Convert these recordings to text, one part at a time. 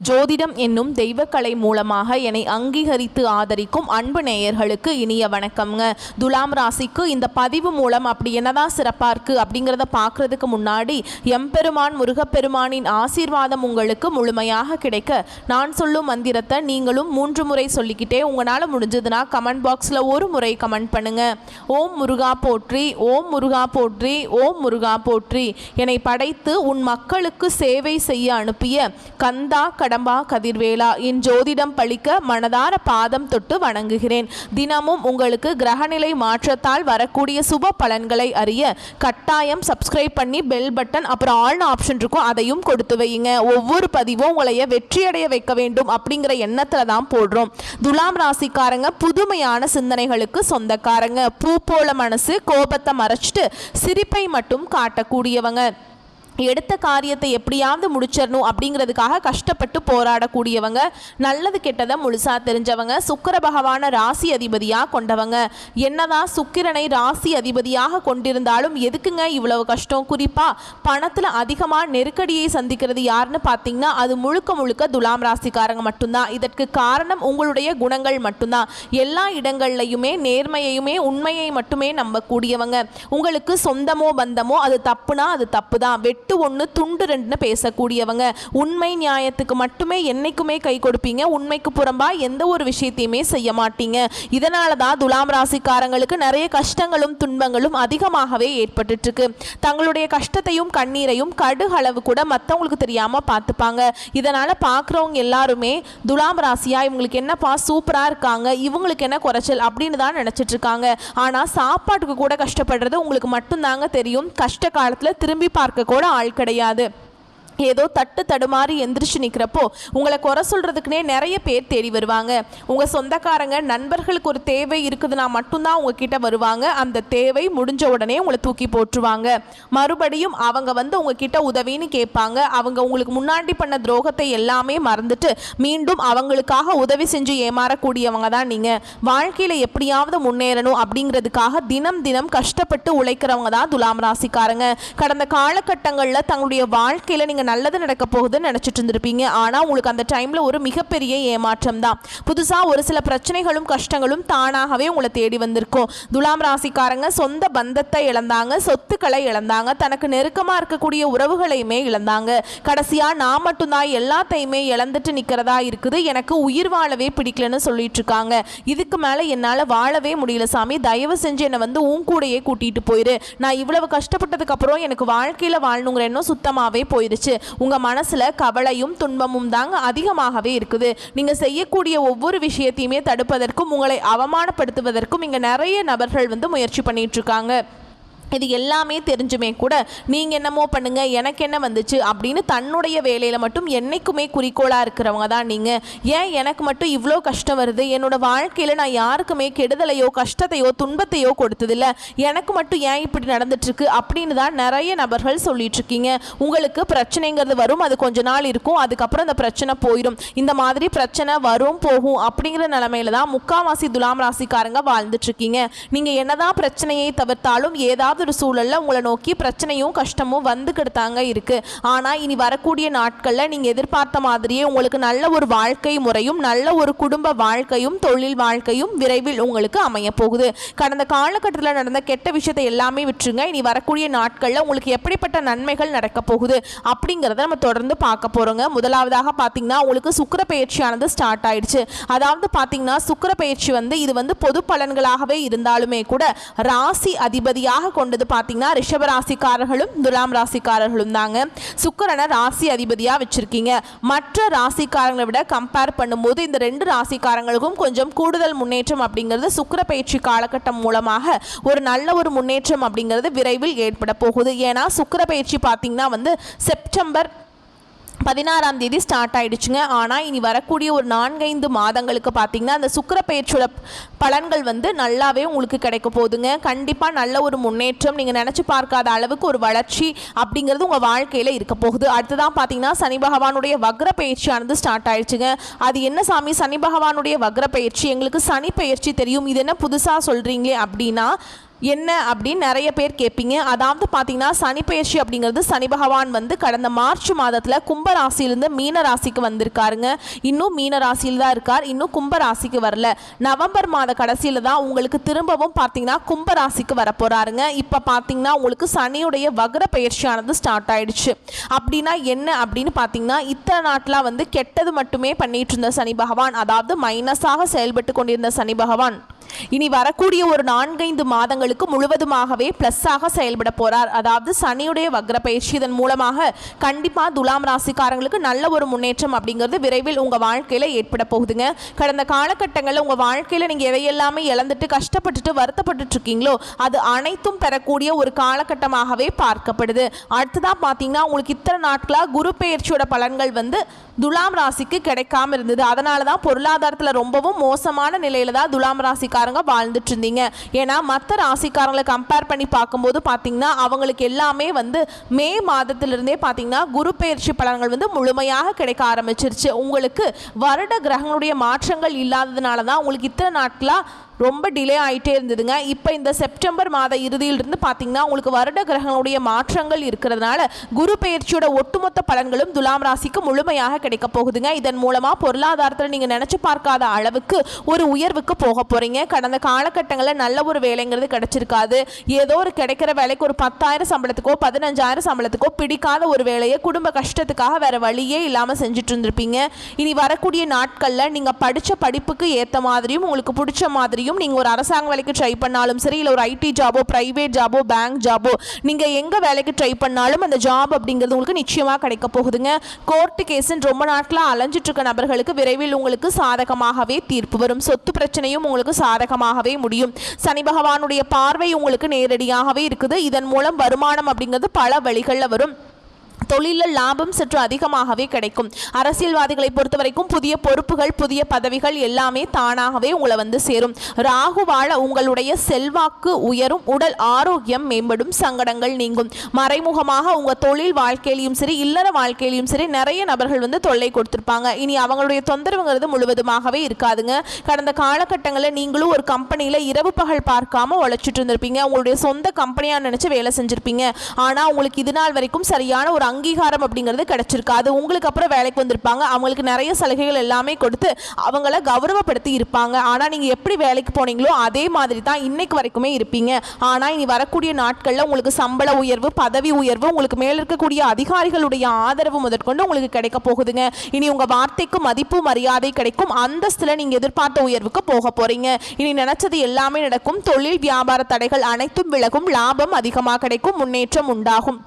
ஜோதிடம் என்னும் தெய்வக்கலை மூலமாக என்னை அங்கீகரித்து ஆதரிக்கும் அன்பு நேயர்களுக்கு இனிய வணக்கம்ங்க. துலாம் ராசிக்கு இந்த பதிவு மூலம் அப்படி என்னதான் சிறப்பாக இருக்குது அப்படிங்கிறத பார்க்குறதுக்கு முன்னாடி எம்பெருமான் முருகப்பெருமானின் ஆசீர்வாதம் உங்களுக்கு முழுமையாக கிடைக்க நான் சொல்லும் மந்திரத்தை நீங்களும் 3 முறை சொல்லிக்கிட்டே உங்களால் முடிஞ்சதுன்னா கமெண்ட் பாக்ஸில் ஒரு முறை கமெண்ட் பண்ணுங்க. ஓம் முருகா போற்றி, ஓம் முருகா போற்றி, ஓம் முருகா போற்றி. என்னை படைத்து உன் மக்களுக்கு சேவை செய்ய அனுப்பிய கந்தா கடம்பா கதிர்வேலா, என் ஜோதிடம் பழிக்க மனதார பாதம் தொட்டு வணங்குகிறேன். தினமும் உங்களுக்கு கிரகநிலை மாற்றத்தால் வரக்கூடிய சுப பலன்களை அறிய கட்டாயம் சப்ஸ்கிரைப் பண்ணி பெல் பட்டன் அப்புறம் ஆல் ஆப்ஷன் இருக்கும், அதையும் கொடுத்து வையுங்க. ஒவ்வொரு பதிவும் உங்களைய வெற்றியடைய வைக்க வேண்டும் அப்படிங்கிற எண்ணத்துல தான் போடுறோம். துலாம் ராசிக்காரங்க புதுமையான சிந்தனைகளுக்கு சொந்தக்காரங்க. பூ போல மனசு, கோபத்தை மறைச்சிட்டு சிரிப்பை மட்டும் காட்டக்கூடியவங்க. எடுத்த காரியத்தை எப்படியாவது முடிச்சிடணும் அப்படிங்கிறதுக்காக கஷ்டப்பட்டு போராடக்கூடியவங்க. நல்லது கெட்டதை முழுசாக தெரிஞ்சவங்க. சுக்கிர பகவான ராசி அதிபதியாக கொண்டவங்க. என்னதான் சுக்கிரனை ராசி அதிபதியாக கொண்டிருந்தாலும் எதுக்குங்க இவ்வளவு கஷ்டம்? குறிப்பாக பணத்தில் அதிகமாக நெருக்கடியை சந்திக்கிறது யாருன்னு பார்த்தீங்கன்னா அது முழுக்க முழுக்க துலாம் ராசிக்காரங்க மட்டும்தான். இதற்கு காரணம் உங்களுடைய குணங்கள் மட்டும்தான். எல்லா இடங்கள்லையுமே நேர்மையையுமே உண்மையை மட்டுமே நம்பக்கூடியவங்க. உங்களுக்கு சொந்தமோ பந்தமோ அது தப்புனா அது தப்பு தான். வெட்டு ஒன்று துண்டு ரெண்டுன்னு பேசக்கூடியவங்க. உண்மை நியாயத்துக்கு மட்டுமே என்னைக்குமே கை கொடுப்பீங்க. உண்மைக்கு புறம்பா எந்த ஒரு விஷயத்தையுமே செய்ய மாட்டீங்க. இதனால தான் துலாம் ராசிக்காரங்களுக்கு நிறைய கஷ்டங்களும் துன்பங்களும் அதிகமாகவே ஏற்பட்டு இருக்கு. தங்களுடைய கஷ்டத்தையும் கண்ணீரையும் கடுகளவு கூட மற்றவங்களுக்கு தெரியாம பார்த்துப்பாங்க. இதனால பார்க்குறவங்க எல்லாருமே துலாம் ராசியா இவங்களுக்கு என்னப்பா சூப்பரா இருக்காங்க, இவங்களுக்கு என்ன குறைச்சல் அப்படின்னு தான் நினைச்சிட்டு இருக்காங்க. ஆனா சாப்பாட்டுக்கு கூட கஷ்டப்படுறது உங்களுக்கு மட்டும்தாங்க தெரியும். கஷ்ட காலத்துல திரும்பி பார்க்க கூட ஆள் கிடையாது. ஏதோ தட்டு தடுமாறி எந்திரிச்சு நிற்கிறப்போ உங்களை குறை சொல்கிறதுக்குனே நிறைய பேர் தேடி வருவாங்க. உங்கள் சொந்தக்காரங்க நண்பர்களுக்கு ஒரு தேவை இருக்குதுன்னா மட்டும்தான் உங்ககிட்ட வருவாங்க. அந்த தேவை முடிஞ்ச உடனே உங்களை தூக்கி போட்டுருவாங்க. மறுபடியும் அவங்க வந்து உங்ககிட்ட உதவின்னு கேட்பாங்க. அவங்க உங்களுக்கு முன்னாடி பண்ண துரோகத்தை எல்லாமே மறந்துட்டு மீண்டும் அவங்களுக்காக உதவி செஞ்சு ஏமாறக்கூடியவங்க தான் நீங்கள். வாழ்க்கையில் எப்படியாவது முன்னேறணும் அப்படிங்கிறதுக்காக தினம் தினம் கஷ்டப்பட்டு உழைக்கிறவங்க தான் துலாம் ராசிக்காரங்க. கடந்த காலகட்டங்களில் தங்களுடைய வாழ்க்கையில் நீங்கள் நல்லது நடக்க போகுதுன்னு நினைச்சிட்டு இருந்திருப்பீங்க. ஆனா உங்களுக்கு அந்த டைம்ல ஒரு மிகப்பெரிய ஏமாற்றம் தான். புதுசா ஒரு சில பிரச்சனைகளும் கஷ்டங்களும் தானாகவே உங்களை தேடி வந்திருக்கும். துலாம் ராசிக்காரங்க சொந்த பந்தத்தை இழந்தாங்க, சொத்துக்களை இழந்தாங்க, தனக்கு நெருக்கமா இருக்கக்கூடிய உறவுகளையுமே இழந்தாங்க. கடைசியா நான் மட்டும்தான் எல்லாத்தையுமே இழந்துட்டு நிக்கிறதா இருக்குது, எனக்கு உயிர் வாழவே பிடிக்கலன்னு சொல்லிட்டு இருக்காங்க. இதுக்கு மேல என்னால வாழவே முடியல சாமி, தயவு செஞ்சு என்னை வந்து உன் கூடையே கூட்டிட்டு போயிரு. நான் இவ்வளவு கஷ்டப்பட்டதுக்கு அப்புறம் எனக்கு வாழ்க்கையில வாழணுங்கிற எண்ணம் சுத்தமாவே போயிருச்சு. உங்க மனசுல கவலையும் துன்பமும் தாங்க அதிகமாகவே இருக்குது. நீங்க செய்யக்கூடிய ஒவ்வொரு விஷயத்தையுமே தடுப்பதற்கும் உங்களை அவமானப்படுத்துவதற்கும் இங்க நிறைய நபர்கள் வந்து முயற்சி பண்ணிட்டு இருக்காங்க. இது எல்லாமே தெரிஞ்சுமே கூட நீங்கள் என்னமோ பண்ணுங்க எனக்கு என்ன வந்துச்சு அப்படின்னு தன்னுடைய வேலையில் மட்டும் என்னைக்குமே குறிக்கோளாக இருக்கிறவங்க தான் நீங்கள். ஏன் எனக்கு மட்டும் இவ்வளோ கஷ்டம் வருது, என்னோட வாழ்க்கையில் நான் யாருக்குமே கெடுதலையோ கஷ்டத்தையோ துன்பத்தையோ கொடுத்ததில்லை, எனக்கு மட்டும் ஏன் இப்படி நடந்துட்டுருக்கு அப்படின்னு தான் நிறைய நபர்கள் சொல்லிட்டு இருக்கீங்க. உங்களுக்கு பிரச்சனைங்கிறது வரும், அது கொஞ்ச நாள் இருக்கும், அதுக்கப்புறம் அந்த பிரச்சனை போயிடும். இந்த மாதிரி பிரச்சனை வரும் போகும் அப்படிங்கிற நிலைமையில தான் முக்காவாசி துலாம் ராசிக்காரங்க வாழ்ந்துட்டு இருக்கீங்க. நீங்கள் என்னதான் பிரச்சனையை தவிர்த்தாலும் ஏதாவது ஒரு சூழல்ல உங்களை நோக்கி பிரச்சனையும் கஷ்டமும் வந்துக்கிட்டாங்க இருக்கு. ஆனா இனி வரக்கூடிய நாட்கள்ல நீங்க எதிர்பார்த்த மாதிரியே உங்களுக்கு நல்ல ஒரு வாழ்க்கை முறையும் நல்ல ஒரு குடும்ப வாழ்க்கையும் தொழில் வாழ்க்கையும் விரைவில் உங்களுக்கு அமைய போகுது. கடந்த காலகட்டத்தில் நடந்த கெட்ட விஷயத்தை எல்லாமே விட்டுருங்க. இனி வரக்கூடிய நாட்கள்ல உங்களுக்கு எப்படிப்பட்ட நன்மைகள் நடக்க போகுது அப்படிங்கிறத நம்ம தொடர்ந்து பார்க்க போறோங்க. முதலாவதாக பாத்தீங்கன்னா உங்களுக்கு சுக்கிர பயிற்சியானது ஸ்டார்ட் ஆயிடுச்சு. அதாவது பாத்தீங்கன்னா சுக்கிர பயிற்சி வந்து இது வந்து பொது பலன்களாகவே இருந்தாலுமே கூட ராசி அதிபதியாக கொண்டது பாத்தீங்கன்னா ரிஷப ராசிக்காரர்களும் துலாம் ராசிக்காரர்களும் தாங்க. சுக்கிரனை ராசி அதிபதியா வச்சிருக்கீங்க. மற்ற ராசிக்காரங்களை விட கம்பேர் பண்ணும்போது இந்த 2 ராசிக்காரங்களுக்கும் கொஞ்சம் கூடுதல் முன்னேற்றம் அப்படிங்கிறது சுக்கிர பயிற்சி காலகட்டம் மூலமாக ஒரு நல்ல ஒரு முன்னேற்றம் அப்படிங்கிறது விரைவில் ஏற்பட போகுது. ஏன்னா சுக்கிர பயிற்சி பாத்தீங்கன்னா வந்து செப்டம்பர் 16ஆம் தேதி ஸ்டார்ட் ஆயிடுச்சுங்க. ஆனால் இனி வரக்கூடிய ஒரு 4-5 மாதங்களுக்கு பார்த்தீங்கன்னா அந்த சுக்கிர பயிற்சியோட பலன்கள் வந்து நல்லாவே உங்களுக்கு கிடைக்க போகுதுங்க. கண்டிப்பாக நல்ல ஒரு முன்னேற்றம், நீங்கள் நினச்சி பார்க்காத அளவுக்கு ஒரு வளர்ச்சி அப்படிங்கிறது உங்கள் வாழ்க்கையில் இருக்க போகுது. அடுத்ததான் பார்த்தீங்கன்னா சனி பகவானுடைய வக்ர பயிற்சியானது ஸ்டார்ட் ஆயிடுச்சுங்க. அது என்ன சாமி சனி பகவானுடைய வக்ர பயிற்சி, எங்களுக்கு சனி பயிற்சி தெரியும், இது என்ன புதுசாக சொல்கிறீங்களே அப்படின்னா என்ன அப்படின்னு நிறைய பேர் கேட்பீங்க. அதாவது பார்த்தீங்கன்னா சனி பெயர்ச்சி அப்படிங்கிறது சனி பகவான் வந்து கடந்த மார்ச் மாதத்தில் கும்ப ராசியிலிருந்து மீன ராசிக்கு வந்திருக்காருங்க. இன்னும் மீன ராசியில் தான் இருக்கார், இன்னும் கும்ப ராசிக்கு வரல. நவம்பர் மாத கடைசியில் தான் உங்களுக்கு திரும்பவும் பார்த்தீங்கன்னா கும்ப ராசிக்கு வர போறாருங்க. இப்போ பார்த்தீங்கன்னா உங்களுக்கு சனியுடைய வக்ர பெயர்ச்சியானது ஸ்டார்ட் ஆயிடுச்சு. அப்படின்னா என்ன அப்படின்னு பார்த்தீங்கன்னா இத்தனை நாட்டில் வந்து கெட்டது மட்டுமே பண்ணிட்டு இருந்த சனி பகவான், அதாவது மைனஸாக செயல்பட்டு கொண்டிருந்த சனி பகவான் இனி வரக்கூடிய ஒரு 4-5 மாதங்களுக்கு முழுவதுமாகவே பிளஸ்ஸாக செயல்பட போறார். அதாவது சனியுடைய வக்ர பயிற்சி இதன் மூலமாக கண்டிப்பாக துலாம் ராசிக்காரங்களுக்கு நல்ல ஒரு முன்னேற்றம் அப்படிங்கிறது விரைவில் உங்கள் வாழ்க்கையில் ஏற்பட போகுதுங்க. கடந்த காலகட்டங்களில் உங்கள் வாழ்க்கையில் நீங்கள் எதையெல்லாமே இழந்துட்டு கஷ்டப்பட்டுட்டு வருத்தப்பட்டு இருக்கீங்களோ அது அனைத்தும் பெறக்கூடிய ஒரு காலகட்டமாகவே பார்க்கப்படுது. அடுத்ததாக பார்த்தீங்கன்னா உங்களுக்கு இத்தனை நாட்களாக குரு பெயர்ச்சியோட பலன்கள் வந்து துலாம் ராசிக்கு கிடைக்காம இருந்தது. அதனால தான் பொருளாதாரத்தில் ரொம்பவும் மோசமான நிலையில தான் துலாம் ராசிக்காரங்க வாழ்ந்துட்டு இருந்தீங்க. ஏன்னா மற்ற ராசிக்காரங்களை கம்பேர் பண்ணி பார்க்கும்போது பார்த்தீங்கன்னா அவங்களுக்கு எல்லாமே வந்து மே மாதத்திலிருந்தே பார்த்தீங்கன்னா குரு பெயர்ச்சி பலன்கள் வந்து முழுமையாக கிடைக்க ஆரம்பிச்சிருச்சு. உங்களுக்கு வருட கிரகங்களுடைய மாற்றங்கள் இல்லாததுனால தான் உங்களுக்கு இத்தனை நாட்களாக ரொம்ப டிலே ஆகிட்டே இருந்ததுங்க. இப்போ இந்த செப்டம்பர் மாத இறுதியிலிருந்து பார்த்தீங்கன்னா உங்களுக்கு வருட கிரகங்களுடைய மாற்றங்கள் இருக்கிறதுனால குரு பெயர்ச்சியோட ஒட்டுமொத்த பலன்களும் துலாம் ராசிக்கு முழுமையாக கிடைக்க போகுதுங்க. இதன் மூலமாக பொருளாதாரத்தில் நீங்கள் நினச்சி பார்க்காத அளவுக்கு ஒரு உயர்வுக்கு போக போகிறீங்க. கடந்த காலகட்டங்களில் நல்ல ஒரு வேலைங்கிறது கிடைச்சிருக்காது. ஏதோ ஒரு கிடைக்கிற வேலைக்கு ஒரு 10,000 சம்பளத்துக்கோ 15,000 சம்பளத்துக்கோ பிடிக்காத ஒரு வேலையை குடும்ப கஷ்டத்துக்காக வேறு வழியே இல்லாமல் செஞ்சுட்டு இருந்திருப்பீங்க. இனி வரக்கூடிய நாட்களில் நீங்கள் படித்த படிப்புக்கு ஏற்ற மாதிரியும் உங்களுக்கு பிடிச்ச மாதிரி நீங்கள் ஒரு அரசாங்க வேலைக்கு ட்ரை பண்ணாலும் சரி, இல்லை ஒரு ஐடி ஜாபோ பிரைவேட் ஜாபோ பேங்க் ஜாபோ நீங்கள் எங்கே வேலைக்கு ட்ரை பண்ணாலும் அந்த ஜாப் அப்படிங்கிறது உங்களுக்கு நிச்சயமாக கிடைக்க போகுதுங்க. கோர்ட்டு கேஸுன்னு ரொம்ப நாட்களாக அலைஞ்சிட்டு இருக்க நபர்களுக்கு விரைவில் உங்களுக்கு சாதகமாகவே தீர்ப்பு வரும். சொத்து பிரச்சனையும் உங்களுக்கு சாதகமாகவே முடியும். சனி பகவானுடைய பார்வை உங்களுக்கு நேரடியாகவே இருக்குது. இதன் மூலம் வருமானம் அப்படிங்கிறது பல வழிகளில் வரும். தொழிலில் லாபம் சற்று அதிகமாகவே கிடைக்கும். அரசியல்வாதிகளை பொறுத்த வரைக்கும் புதிய பொறுப்புகள் புதிய பதவிகள் எல்லாமே தானாகவே உங்களை வந்து சேரும். ராகுவால உங்களுடைய செல்வாக்கு உயரும், உடல் ஆரோக்கியம் மேம்படும், சங்கடங்கள் நீங்கும். மறைமுகமாக உங்கள் தொழில் வாழ்க்கையிலையும் சரி இல்லற வாழ்க்கையிலையும் சரி நிறைய நபர்கள் வந்து தொல்லை கொடுத்துருப்பாங்க. இனி அவங்களுடைய தொந்தரவுங்கிறது முழுவதுமாகவே இருக்காதுங்க. கடந்த காலகட்டங்களில் நீங்களும் ஒரு கம்பெனியில் இரவு பகல் பார்க்காம உழைச்சிட்டு இருந்திருப்பீங்க. உங்களுடைய சொந்த கம்பெனியாக நினச்சி வேலை செஞ்சுருப்பீங்க. ஆனால் உங்களுக்கு இது நாள் வரைக்கும் சரியான ஒரு அங்கீகாரம் அப்படிங்கிறது கிடைச்சிருக்காது. உங்களுக்கு அப்புறம் வேலைக்கு வந்திருப்பாங்க, அவங்களுக்கு நிறைய சலுகைகள் எல்லாமே கொடுத்து அவங்கள கௌரவப்படுத்தி இருப்பாங்க. ஆனால் நீங்கள் எப்படி வேலைக்கு போனீங்களோ அதே மாதிரி தான் இன்னைக்கு வரைக்குமே இருப்பீங்க. ஆனால் இனி வரக்கூடிய நாட்களில் உங்களுக்கு சம்பள உயர்வு பதவி உயர்வு உங்களுக்கு மேல் இருக்கக்கூடிய அதிகாரிகளுடைய ஆதரவு முதற்கொண்டு உங்களுக்கு கிடைக்க போகுதுங்க. இனி உங்கள் வார்த்தைக்கு மதிப்பு மரியாதை கிடைக்கும். அந்தஸ்தில் நீங்கள் எதிர்பார்த்த உயர்வுக்கு போக போறீங்க. இனி நினைச்சது எல்லாமே நடக்கும். தொழில் வியாபார தடைகள் அனைத்தும் விலகும். லாபம் அதிகமாக கிடைக்கும். முன்னேற்றம் உண்டாகும்.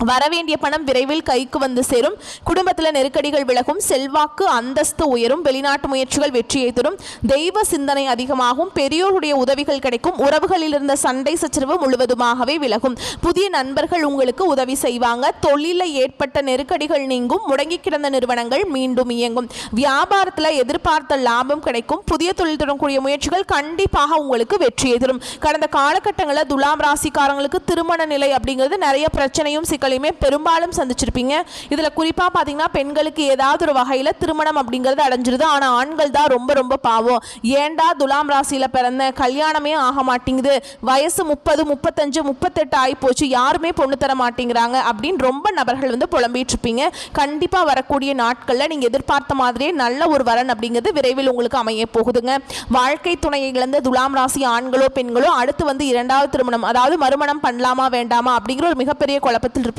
வரவேண்டிய பணம் விரைவில் கைக்கு வந்து சேரும். குடும்பத்தில் நெருக்கடிகள் விலகும். செல்வாக்கு அந்தஸ்து உயரும். வெளிநாட்டு முயற்சிகள் வெற்றியை தரும். தெய்வ சிந்தனை அதிகமாகும். பெரியோருடைய உதவிகள் கிடைக்கும். உறவுகளில் இருந்த சண்டை சச்சரவு முழுவதுமாகவே விலகும். புதிய நண்பர்கள் உங்களுக்கு உதவி செய்வாங்க. தொழிலில் ஏற்பட்ட நெருக்கடிகள் நீங்கும். முடங்கி கிடந்த நிறுவனங்கள் மீண்டும் இயங்கும். வியாபாரத்தில் எதிர்பார்த்த லாபம் கிடைக்கும். புதிய தொழில் தொடரக்கூடிய முயற்சிகள் கண்டிப்பாக உங்களுக்கு வெற்றியை தரும். கடந்த காலகட்டங்களில் துலாம் ராசிக்காரங்களுக்கு திருமண நிலை அப்படிங்கிறது நிறைய பிரச்சனையும் சிக்கலையுமே பெரும்பாலும் சந்திச்சிருப்பீங்க. இதுல குறிப்பா பாத்தீங்கன்னா பெண்களுக்கு ஏதாவது ஒரு வகையில திருமணம் அப்படிங்கிறது அடைஞ்சிருது. ஆனா ஆண்கள் தான் ரொம்ப ரொம்ப பாவம். ஏண்டா துலாம் ராசியில பிறந்த கல்யாணமே ஆக மாட்டேங்குது, வயசு 30 35 38 ஆகி போச்சு, யாருமே பொண்ணு தர மாட்டேங்கிறாங்க அப்படின்னு ரொம்ப நபர்கள் வந்து புலம்பிட்டு இருப்பீங்க. கண்டிப்பா வரக்கூடிய நாட்கள்ல நீங்க எதிர்பார்த்த மாதிரியே நல்ல ஒரு வரன் அப்படிங்கிறது விரைவில் உங்களுக்கு அமைய போகுதுங்க. வாழ்க்கை துணையை இழந்த துலாம் ராசி ஆண்களோ பெண்களோ அடுத்து வந்து இரண்டாவது திருமணம் அதாவது மறுமணம் பண்ணலாமா வேண்டாமா அப்படிங்கிற ஒரு மிகப்பெரிய குழப்பத்தில் இருப்பீங்க.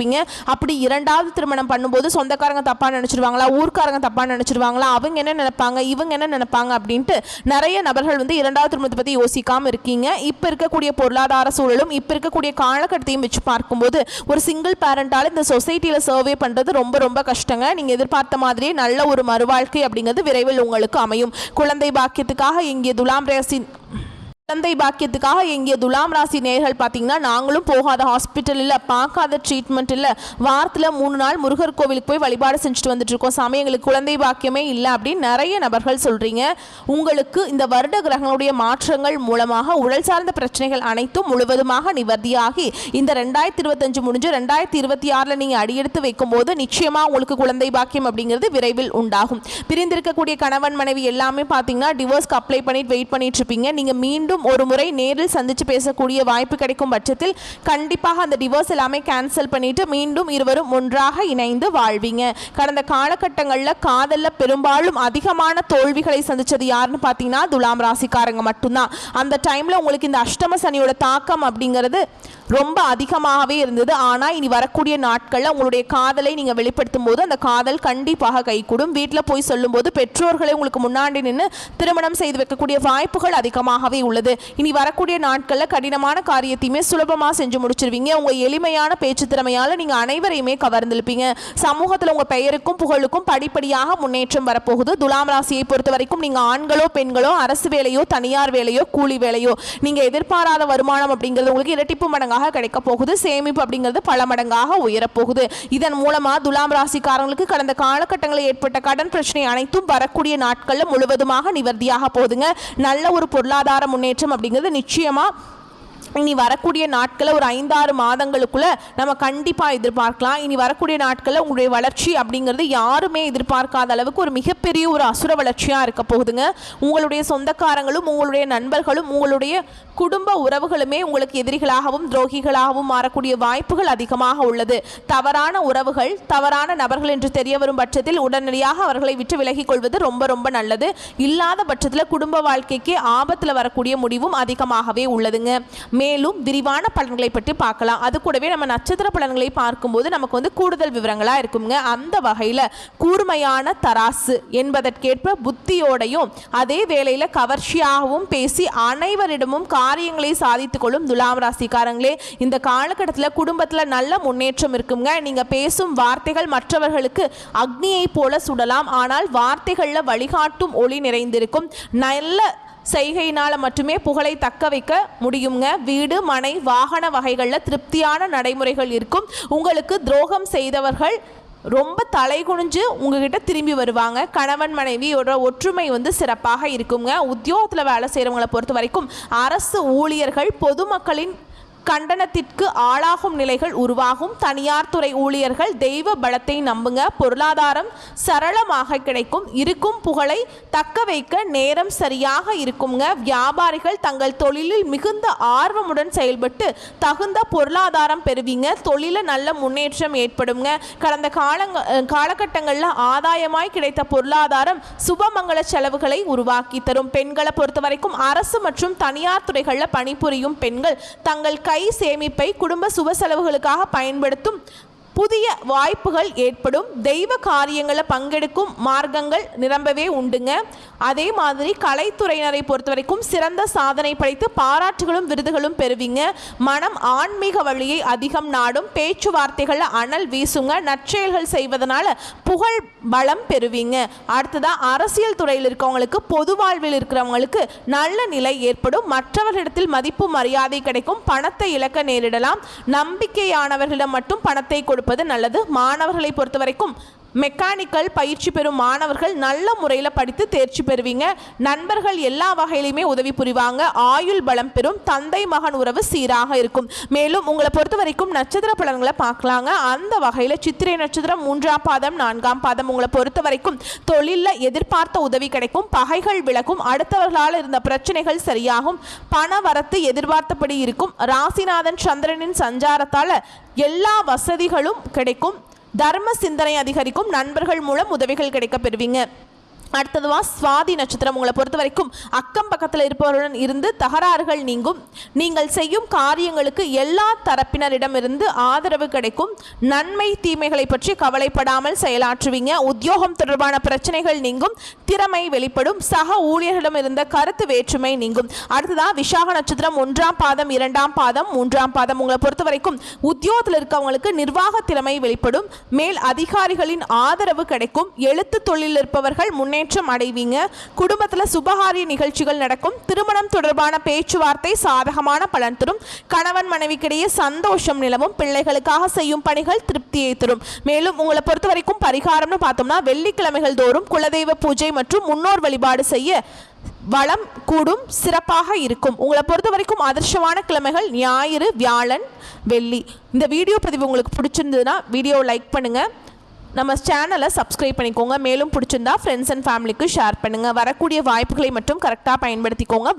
அப்படி இரண்டாவது திருமணம் பண்ணும்போது சொந்தக்காரங்க தப்பா நினைச்சிருவாங்களா, ஊர்க்காரங்க தப்பா நினைச்சிருவாங்களா, அவங்க என்ன நினைப்பாங்க இவங்க என்ன நினைப்பாங்க அப்படின்ட்டு நிறைய நபர்கள் வந்து இரண்டாவது திருமணத்தை பத்தி யோசிக்காம இருக்கீங்க. இப்ப இருக்கக்கூடிய பொருளாதார சூழலும் இப்ப இருக்கக்கூடிய காலகட்டத்தையும் வச்சு பார்க்கும்போது ஒரு சிங்கிள் பேரண்டால இந்த சொசைட்டியில சர்வே பண்றது ரொம்ப ரொம்ப கஷ்டங்க. நீங்க எதிர்பார்த்த மாதிரியே நல்ல ஒரு மறுவாழ்க்கை அப்படிங்கிறது விரைவில் உங்களுக்கு அமையும். குழந்தை பாக்கியத்துக்காக இங்கே துலாம் ராசி குழந்தை பாக்கியத்துக்காக எங்கே துலாம் ராசி நேர்கள் பார்த்தீங்கன்னா நாங்களும் போகாத ஹாஸ்பிட்டல் இல்லை, பார்க்காத ட்ரீட்மெண்ட் இல்லை, வாரத்தில் 3 நாள் முருகர் கோவிலுக்கு போய் வழிபாடு செஞ்சுட்டு வந்துட்டு இருக்கோம், சாமி எங்களுக்கு குழந்தை பாக்கியமே இல்லை அப்படின்னு நிறைய நபர்கள் சொல்கிறீங்க. உங்களுக்கு இந்த வருட கிரகங்களுடைய மாற்றங்கள் மூலமாக உடல் சார்ந்த பிரச்சனைகள் அனைத்தும் முழுவதுமாக நிவர்த்தியாகி இந்த 2025 முடிஞ்சு 2026 நீங்கள் அடியெடுத்து வைக்கும்போது நிச்சயமாக உங்களுக்கு குழந்தை பாக்கியம் அப்படிங்கிறது விரைவில் உண்டாகும். பிரிந்திருக்கக்கூடிய கணவன் மனைவி எல்லாமே பார்த்தீங்கன்னா டிவோர்ஸ்க்கு அப்ளை பண்ணிட்டு வெயிட் பண்ணிட்டு இருப்பீங்க. நீங்கள் மீண்டும் மீண்டும் ஒரு முறை நேரில் சந்திச்சு பேசக்கூடிய வாய்ப்பு கிடைக்கும் பட்சத்தில் கண்டிப்பாக அந்த டிவோர்ஸ் எல்லாமே கேன்சல் பண்ணிட்டு மீண்டும் இருவரும் ஒன்றாக இணைந்து வாழ்வீங்க. கடந்த காலகட்டங்களில் காதலில் பெரும்பாலும் அதிகமான தோல்விகளை சந்திச்சது யாருன்னு பார்த்தீங்கன்னா துலாம் ராசிக்காரங்க மட்டும்தான். அந்த டைமில் உங்களுக்கு இந்த அஷ்டம சனியோட தாக்கம் அப்படிங்கிறது ரொம்ப அதிகமாகவே இருந்தது. ஆனால் இனி வரக்கூடிய நாட்களில் உங்களுடைய காதலை நீங்கள் வெளிப்படுத்தும் போது அந்த காதல் கண்டிப்பாக கைகூடும். வீட்டில் போய் சொல்லும்போது பெற்றோர்களை உங்களுக்கு முன்னாடி நின்று திருமணம் செய்து வைக்கக்கூடிய வாய்ப்புகள் அதிகமாகவே உள்ளது. இனி வரக்கூடிய நாட்களில் கடினமான காரியத்தையுமே சுலபமாக செஞ்சு முடிச்சிருவீங்க. உங்கள் எளிமையான பேச்சு திறமையால் நீங்கள் அனைவரையுமே கவர்ந்திருப்பீங்க. சமூகத்தில் உங்கள் பெயருக்கும் புகழுக்கும் படிப்படியாக முன்னேற்றம் வரப்போகுது. துலாம் ராசியை பொறுத்த வரைக்கும் நீங்கள் ஆண்களோ பெண்களோ அரசு வேலையோ தனியார் வேலையோ கூலி வேலையோ நீங்கள் எதிர்பாராத வருமானம் அப்படிங்கிறது உங்களுக்கு இரட்டிப்பு மடங்காக கிடைக்க போகுது. சேமிப்பு அப்படிங்கிறது பல மடங்காக உயரப்போகுது. இதன் மூலமா துலாம் ராசிக்காரங்களுக்கு கடந்த காலகட்டங்களில் ஏற்பட்ட கடன் பிரச்சனை அனைத்தும் வரக்கூடிய நாட்களில் முழுவதுமாக நிவர்த்தியாக போகுதுங்க. நல்ல ஒரு பொருளாதார முன்னேற்றம் அப்படிங்கிறது நிச்சயமா இனி வரக்கூடிய நாட்களில் ஒரு 5-6 மாதங்களுக்குள்ள நம்ம கண்டிப்பாக எதிர்பார்க்கலாம். இனி வரக்கூடிய நாட்களில் உங்களுடைய வளர்ச்சி அப்படிங்கிறது யாருமே எதிர்பார்க்காத அளவுக்கு ஒரு மிகப்பெரிய ஒரு அசுர வளர்ச்சியாக இருக்க போகுதுங்க. உங்களுடைய சொந்தக்காரங்களும் உங்களுடைய நண்பர்களும் உங்களுடைய குடும்ப உறவுகளுமே உங்களுக்கு எதிரிகளாகவும் துரோகிகளாகவும் மாறக்கூடிய வாய்ப்புகள் அதிகமாக உள்ளது. தவறான உறவுகள் தவறான நபர்கள் என்று தெரிய வரும் பட்சத்தில் உடனடியாக அவர்களை விட்டு விலகிக் கொள்வது ரொம்ப ரொம்ப நல்லது. இல்லாத பட்சத்தில் குடும்ப வாழ்க்கைக்கு ஆபத்தில் வரக்கூடிய முடிவும் அதிகமாகவே உள்ளதுங்க. மேலும் விரிவான பலன்களை பற்றி பார்க்கலாம். அது கூடவே நம்ம நட்சத்திர பலன்களை பார்க்கும்போது நமக்கு கூடுதல் விவரங்களா இருக்குங்க. அந்த வகையில் கூர்மையான தராசு என்பதற்கேற்ப புத்தியோடையும் அதே வேளையில் கவர்ச்சியாகவும் பேசி அனைவரிடமும் காரியங்களை சாதித்துக் கொள்ளும் துலாம் ராசிக்காரங்களே, இந்த காலகட்டத்தில் குடும்பத்தில் நல்ல முன்னேற்றம் இருக்குங்க. நீங்க பேசும் வார்த்தைகள் மற்றவர்களுக்கு அக்னியை போல சுடலாம். ஆனால் வார்த்தைகளில் வழிகாட்டும் ஒளி நிறைந்திருக்கும். நல்ல செய்கையினால் மட்டுமே புகழை தக்க வைக்க முடியுங்க. வீடு மனை வாகன வகைகளில் திருப்தியான நடைமுறைகள் இருக்கும். உங்களுக்கு துரோகம் செய்தவர்கள் ரொம்ப தலை குனிஞ்சு உங்ககிட்ட திரும்பி வருவாங்க. கணவன் மனைவியோட ஒற்றுமை சிறப்பாக இருக்குங்க. உத்தியோகத்தில் வேலை செய்கிறவங்களை பொறுத்த வரைக்கும் அரசு ஊழியர்கள் பொதுமக்களின் கண்டனத்திற்கு ஆளாகும் நிலைகள் உருவாகும். தனியார் துறை ஊழியர்கள் தெய்வ பலத்தை நம்புங்க. பொருளாதாரம் சரளமாக கிடைக்கும். இருக்கும் புகழை தக்க வைக்க நேரம் சரியாக இருக்குங்க. வியாபாரிகள் தங்கள் தொழிலில் மிகுந்த ஆர்வமுடன் செயல்பட்டு தகுந்த பொருளாதாரம் பெறுவீங்க. தொழில நல்ல முன்னேற்றம் ஏற்படுங்க. கடந்த காலகட்டங்களில் ஆதாயமாய் கிடைத்த பொருளாதாரம் சுபமங்கல செலவுகளை உருவாக்கி தரும். பெண்களை பொறுத்த வரைக்கும் அரசு மற்றும் தனியார் துறைகளில் பணிபுரியும் பெண்கள் தங்கள் கை சேமிப்பை குடும்ப சுப செலவுகளுக்காக பயன்படுத்தும் புதிய வாய்ப்புகள் ஏற்படும். தெய்வ காரியங்களில் பங்கெடுக்கும் மார்க்கங்கள் நிரம்பவே உண்டுங்க. அதே மாதிரி கலைத்துறையினரை பொறுத்த வரைக்கும் சிறந்த சாதனை படைத்து பாராட்டுகளும் விருதுகளும் பெறுவீங்க. மனம் ஆன்மீக வழியை அதிகம் நாடும். பேச்சுவார்த்தைகளில் அனல் வீசுங்க. நற்செயல்கள் செய்வதனால புகழ் பலம் பெறுவீங்க. அடுத்ததான் அரசியல் துறையில் இருக்கவங்களுக்கு பொது வாழ்வில் இருக்கிறவங்களுக்கு நல்ல நிலை ஏற்படும். மற்றவர்களிடத்தில் மதிப்பு மரியாதை கிடைக்கும். பணத்தை இழக்க நேரிடலாம். நம்பிக்கையானவர்களிடம் மட்டும் பணத்தை கொடுப்பது நல்லது. மாணவர்களை பொறுத்த வரைக்கும் மெக்கானிக்கல் பயிற்சி பெறும் மாணவர்கள் நல்ல முறையில் படித்து தேர்ச்சி பெறுவீங்க. நண்பர்கள் எல்லா வகையிலுமே உதவி புரிவாங்க. ஆயுள் பலம் பெறும். தந்தை மகன் உறவு சீராக இருக்கும். மேலும் உங்களை பொறுத்த வரைக்கும் நட்சத்திர பலன்களை பார்க்கலாங்க. அந்த வகையில் சித்திரை நட்சத்திரம் 3ஆம் பாதம் 4ஆம் பாதம் உங்களை பொறுத்த வரைக்கும் தொழிலில் எதிர்பார்த்த உதவி கிடைக்கும். பகைகள் விலகும். அடுத்தவர்களால் இருந்த பிரச்சனைகள் சரியாகும். பண வரத்து எதிர்பார்த்தபடி இருக்கும். ராசிநாதன் சந்திரனின் சஞ்சாரத்தால் எல்லா வசதிகளும் கிடைக்கும். தர்ம சிந்தனை அதிகரிக்கும். நண்பர்கள் மூலம் உதவிகள் கிடைக்க பெறுவீங்க. அடுத்ததுவா சுவாதி நட்சத்திரம் உங்களை பொறுத்த வரைக்கும் அக்கம் பக்கத்தில் இருப்பவருடன் இருந்து தகராறுகள் நீங்கும். நீங்கள் செய்யும் காரியங்களுக்கு எல்லா தரப்பினரிடமிருந்து ஆதரவு கிடைக்கும். நன்மை தீமைகளை பற்றி கவலைப்படாமல் செயலாற்றுவீங்க. உத்தியோகம் தொடர்பான பிரச்சனைகள் நீங்கும். திறமை வெளிப்படும். சக ஊழியர்களிடம் இருந்த கருத்து வேற்றுமை நீங்கும். அடுத்ததா விசாக நட்சத்திரம் 1ஆம் பாதம் 2ஆம் பாதம் 3ஆம் பாதம் உங்களை பொறுத்த வரைக்கும் உத்தியோகத்தில் இருக்கவங்களுக்கு நிர்வாக திறமை வெளிப்படும். மேல் அதிகாரிகளின் ஆதரவு கிடைக்கும். எழுத்து தொழிலில் இருப்பவர்கள் முன்னேற்றம் அடைவீங்க. குடும்பத்தில் சுபகாரிய நிகழ்ச்சிகள் நடக்கும். திருமணம் தொடர்பான பேச்சுவார்த்தை சாதகமான பலன் தரும். கணவன் மனைவிக்கிடையே சந்தோஷம் நிலவும். பிள்ளைகளுக்காக செய்யும் பணிகள் திருப்தியை தரும். மேலும் உங்களை பொறுத்த வரைக்கும் பரிகாரம்னு பார்த்தோம்னா வெள்ளிக்கிழமைகள் தோறும் குலதெய்வ பூஜை மற்றும் முன்னோர் வழிபாடு செய்ய வளம் கூடும். சிறப்பாக இருக்கும். உங்களை பொறுத்த வரைக்கும் அதிர்ஷ்டமான கிழமைகள் ஞாயிறு, வியாழன், வெள்ளி. இந்த வீடியோ பதிவு உங்களுக்கு பிடிச்சிருந்ததுன்னா வீடியோவை லைக் பண்ணுங்க. நம்ம சேனலை சப்ஸ்கிரைப் பண்ணிக்கோங்க. மேலும் பிடிச்சிருந்தா ஃப்ரெண்ட்ஸ் அண்ட் ஃபேமிலிக்கு ஷேர் பண்ணுங்கள். வரக்கூடிய வாய்ப்புகளை மட்டும் கரெக்டாக பயன்படுத்திக்கோங்க.